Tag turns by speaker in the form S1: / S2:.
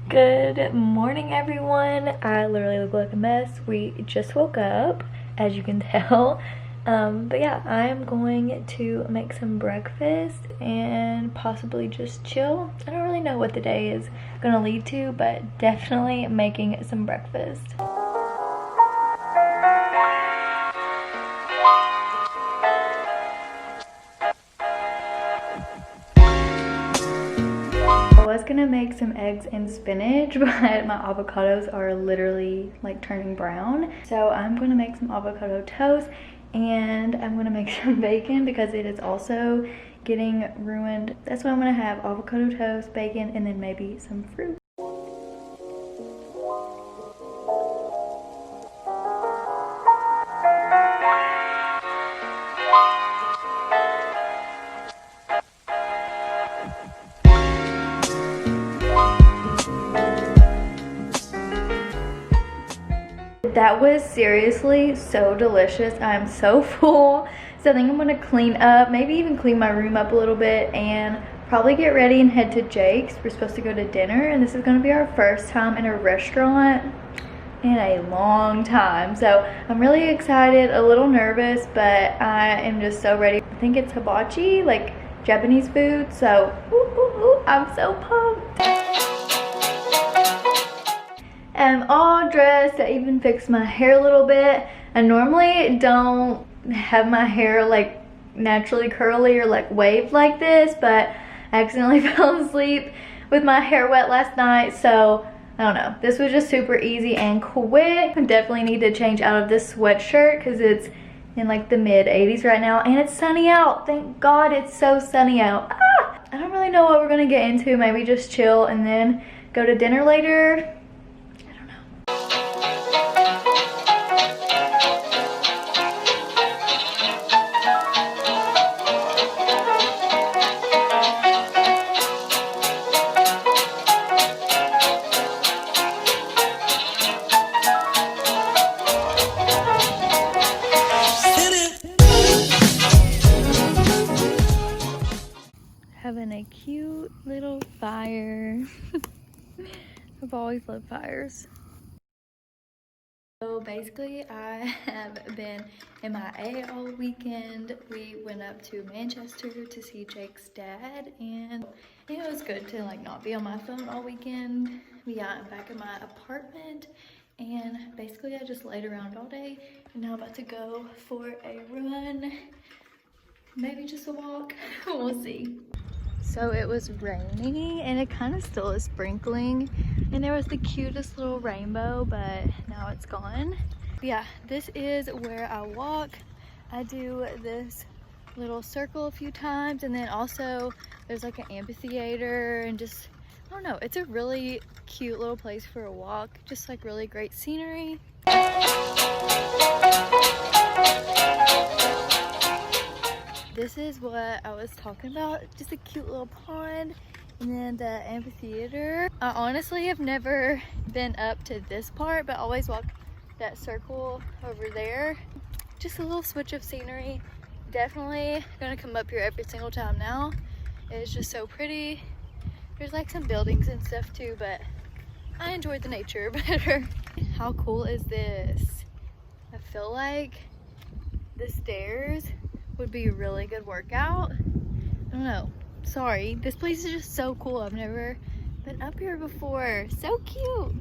S1: Good morning, everyone. I literally look like a mess. We just woke up, as you can tell. But yeah, I am going to make some breakfast and possibly just chill. I don't really know what the day is gonna lead to, but definitely making some breakfast. I was gonna make some eggs and spinach, but my avocados are literally like turning brown. So I'm gonna make some avocado toast and I'm gonna make some bacon because it is also getting ruined. That's why I'm gonna have avocado toast, bacon, and then maybe some fruit. That was seriously so delicious. I'm so full. So I think I'm gonna clean up, maybe even clean my room up a little bit and probably get ready and head to Jake's. We're supposed to go to dinner and this is gonna be our first time in a restaurant in a long time. So I'm really excited, a little nervous, but I am just so ready. I think it's hibachi, like Japanese food. So I'm so pumped. I'm all dressed. I even fixed my hair a little bit. I normally don't have my hair like naturally curly or like waved like this, but I accidentally fell asleep with my hair wet last night, so I don't know. This was just super easy and quick. I definitely need to change out of this sweatshirt because it's in like the mid 80s right now and it's sunny out. Thank God it's so sunny out. I don't really know what we're gonna get into. Maybe just chill and then go to dinner later. Having a cute little fire. I've always loved fires. So basically I have been MIA all weekend. We went up to Manchester to see Jake's dad and it was good to like not be on my phone all weekend. Yeah, I'm back in my apartment and basically I just laid around all day and now I'm about to go for a run. Maybe just a walk, we'll see. So it was raining and it kind of still is sprinkling and there was the cutest little rainbow, but now it's gone. Yeah, this is where I walk. I do this little circle a few times and then also there's like an amphitheater and just, I don't know, it's a really cute little place for a walk. Just like really great scenery. This is what I was talking about, just a cute little pond and then the amphitheater. I honestly have never been up to this part, but always walk that circle over there. Just a little switch of scenery. Definitely gonna come up here every single time now. It's just so pretty. There's like some buildings and stuff too, but I enjoyed the nature better. How cool is this? I feel like the stairs would be a really good workout. I don't know. Sorry. This place is just so cool. I've never been up here before. So cute.